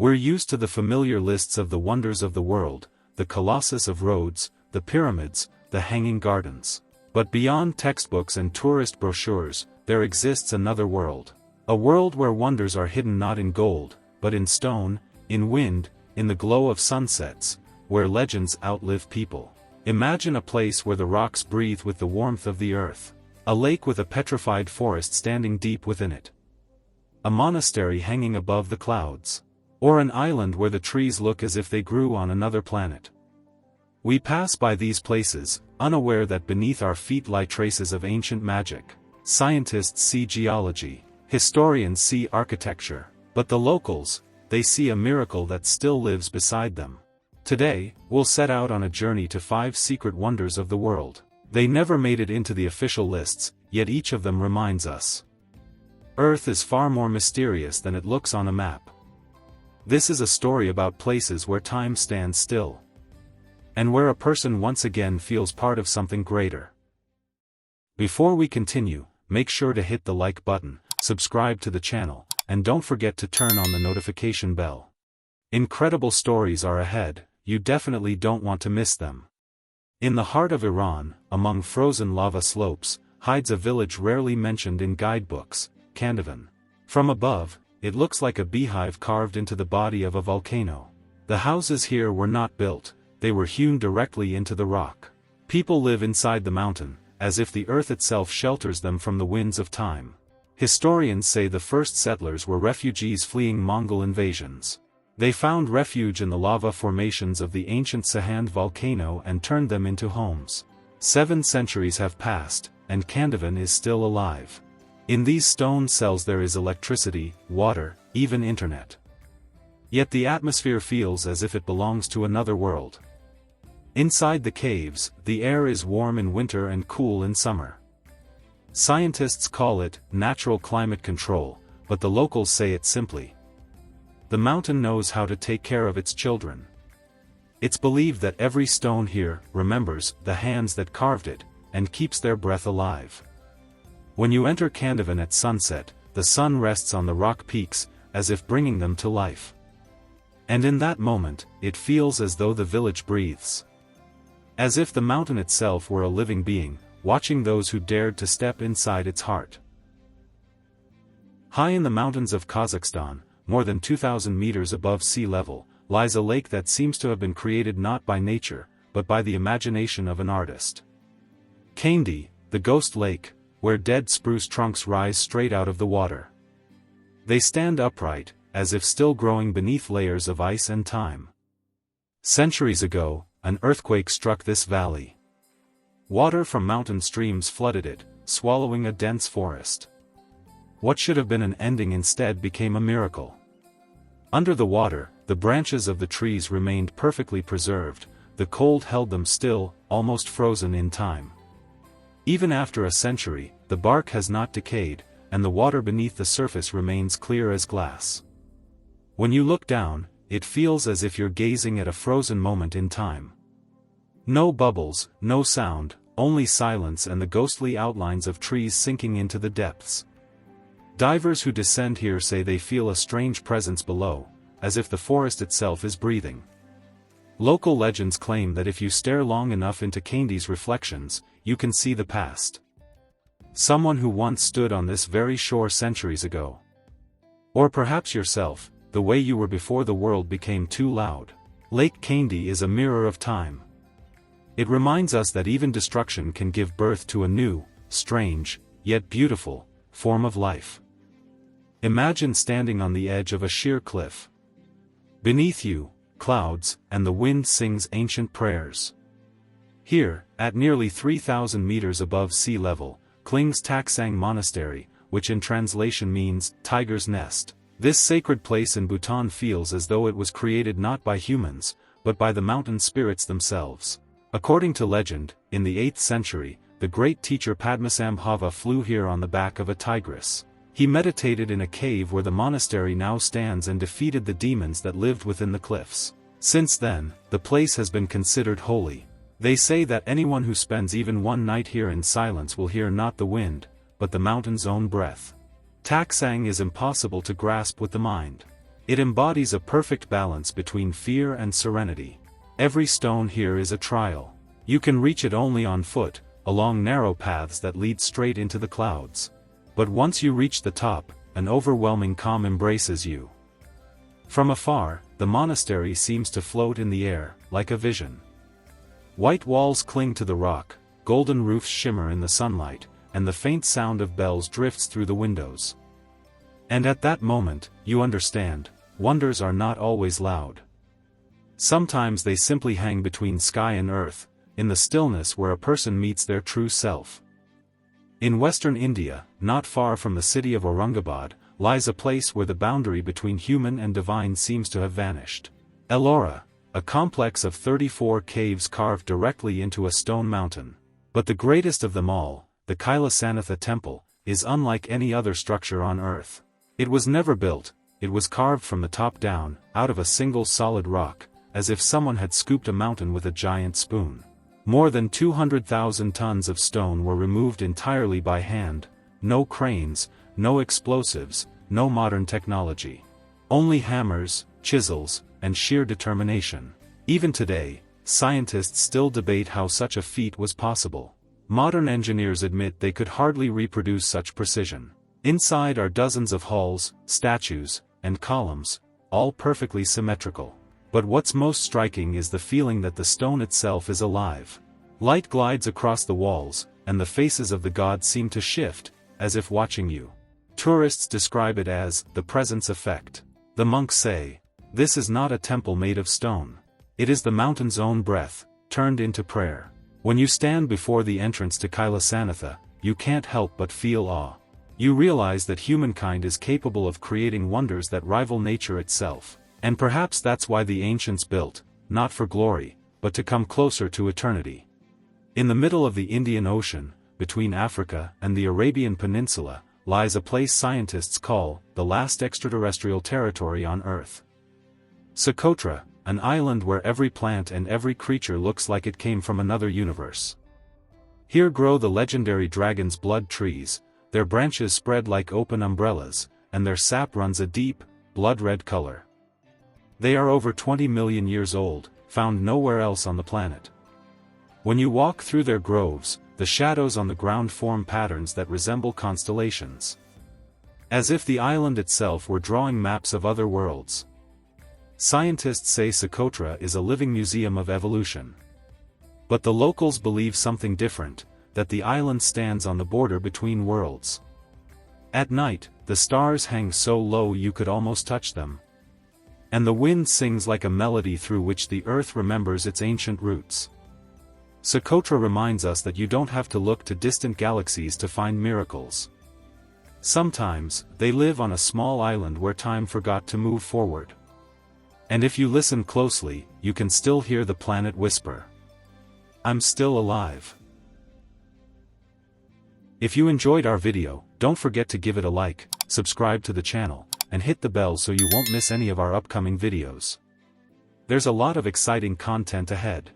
We're used to the familiar lists of the wonders of the world, the Colossus of Rhodes, the pyramids, the hanging gardens. But beyond textbooks and tourist brochures, there exists another world. A world where wonders are hidden not in gold, but in stone, in wind, in the glow of sunsets, where legends outlive people. Imagine a place where the rocks breathe with the warmth of the earth. A lake with a petrified forest standing deep within it. A monastery hanging above the clouds. Or an island where the trees look as if they grew on another planet. We pass by these places, unaware that beneath our feet lie traces of ancient magic. Scientists see geology, historians see architecture, but the locals, they see a miracle that still lives beside them. Today, we'll set out on a journey to 5 secret wonders of the world. They never made it into the official lists, yet each of them reminds us. Earth is far more mysterious than it looks on a map. This is a story about places where time stands still. And where a person once again feels part of something greater. Before we continue, make sure to hit the like button, subscribe to the channel, and don't forget to turn on the notification bell. Incredible stories are ahead, you definitely don't want to miss them. In the heart of Iran, among frozen lava slopes, hides a village rarely mentioned in guidebooks, Kandovan. From above, it looks like a beehive carved into the body of a volcano. The houses here were not built, they were hewn directly into the rock. People live inside the mountain, as if the earth itself shelters them from the winds of time. Historians say the first settlers were refugees fleeing Mongol invasions. They found refuge in the lava formations of the ancient Sahand volcano and turned them into homes. 7 centuries have passed, and Kandovan is still alive. In these stone cells there is electricity, water, even internet. Yet the atmosphere feels as if it belongs to another world. Inside the caves, the air is warm in winter and cool in summer. Scientists call it natural climate control, but the locals say it simply. The mountain knows how to take care of its children. It's believed that every stone here remembers the hands that carved it, and keeps their breath alive. When you enter Kandovan at sunset, the sun rests on the rock peaks, as if bringing them to life. And in that moment, it feels as though the village breathes. As if the mountain itself were a living being, watching those who dared to step inside its heart. High in the mountains of Kazakhstan, more than 2,000 meters above sea level, lies a lake that seems to have been created not by nature, but by the imagination of an artist. Kandy, the ghost lake, where dead spruce trunks rise straight out of the water. They stand upright, as if still growing beneath layers of ice and time. Centuries ago, an earthquake struck this valley. Water from mountain streams flooded it, swallowing a dense forest. What should have been an ending instead became a miracle. Under the water, the branches of the trees remained perfectly preserved, the cold held them still, almost frozen in time. Even after a century, the bark has not decayed, and the water beneath the surface remains clear as glass. When you look down, it feels as if you're gazing at a frozen moment in time. No bubbles, no sound, only silence and the ghostly outlines of trees sinking into the depths. Divers who descend here say they feel a strange presence below, as if the forest itself is breathing. Local legends claim that if you stare long enough into Kandy's reflections, you can see the past. Someone who once stood on this very shore centuries ago. Or perhaps yourself, the way you were before the world became too loud. Lake Kandy is a mirror of time. It reminds us that even destruction can give birth to a new, strange, yet beautiful, form of life. Imagine standing on the edge of a sheer cliff. Beneath you, clouds, and the wind sings ancient prayers. Here, at nearly 3,000 meters above sea level, clings Taksang Monastery, which in translation means, tiger's nest. This sacred place in Bhutan feels as though it was created not by humans, but by the mountain spirits themselves. According to legend, in the 8th century, the great teacher Padmasambhava flew here on the back of a tigress. He meditated in a cave where the monastery now stands and defeated the demons that lived within the cliffs. Since then, the place has been considered holy. They say that anyone who spends even one night here in silence will hear not the wind, but the mountain's own breath. Taksang is impossible to grasp with the mind. It embodies a perfect balance between fear and serenity. Every stone here is a trial. You can reach it only on foot, along narrow paths that lead straight into the clouds. But once you reach the top, an overwhelming calm embraces you. From afar, the monastery seems to float in the air, like a vision. White walls cling to the rock, golden roofs shimmer in the sunlight, and the faint sound of bells drifts through the windows. And at that moment, you understand, wonders are not always loud. Sometimes they simply hang between sky and earth, in the stillness where a person meets their true self. In western India, not far from the city of Aurangabad, lies a place where the boundary between human and divine seems to have vanished. Ellora, a complex of 34 caves carved directly into a stone mountain. But the greatest of them all, the Kailasanatha temple, is unlike any other structure on earth. It was never built, it was carved from the top down, out of a single solid rock, as if someone had scooped a mountain with a giant spoon. More than 200,000 tons of stone were removed entirely by hand, no cranes, no explosives, no modern technology. Only hammers, chisels, and sheer determination. Even today, scientists still debate how such a feat was possible. Modern engineers admit they could hardly reproduce such precision. Inside are dozens of halls, statues, and columns, all perfectly symmetrical. But what's most striking is the feeling that the stone itself is alive. Light glides across the walls, and the faces of the gods seem to shift, as if watching you. Tourists describe it as the presence effect. The monks say, this is not a temple made of stone. It is the mountain's own breath, turned into prayer. When you stand before the entrance to Kailasanatha, you can't help but feel awe. You realize that humankind is capable of creating wonders that rival nature itself. And perhaps that's why the ancients built, not for glory, but to come closer to eternity. In the middle of the Indian Ocean, between Africa and the Arabian Peninsula, lies a place scientists call the last extraterrestrial territory on Earth. Socotra, an island where every plant and every creature looks like it came from another universe. Here grow the legendary dragon's blood trees, their branches spread like open umbrellas, and their sap runs a deep, blood-red color. They are over 20 million years old, found nowhere else on the planet. When you walk through their groves, the shadows on the ground form patterns that resemble constellations. As if the island itself were drawing maps of other worlds. Scientists say Socotra is a living museum of evolution. But the locals believe something different, that the island stands on the border between worlds. At night, the stars hang so low you could almost touch them. And the wind sings like a melody through which the earth remembers its ancient roots. Socotra reminds us that you don't have to look to distant galaxies to find miracles. Sometimes, they live on a small island where time forgot to move forward. And if you listen closely, you can still hear the planet whisper, "I'm still alive." If you enjoyed our video, don't forget to give it a like, subscribe to the channel, and hit the bell so you won't miss any of our upcoming videos. There's a lot of exciting content ahead.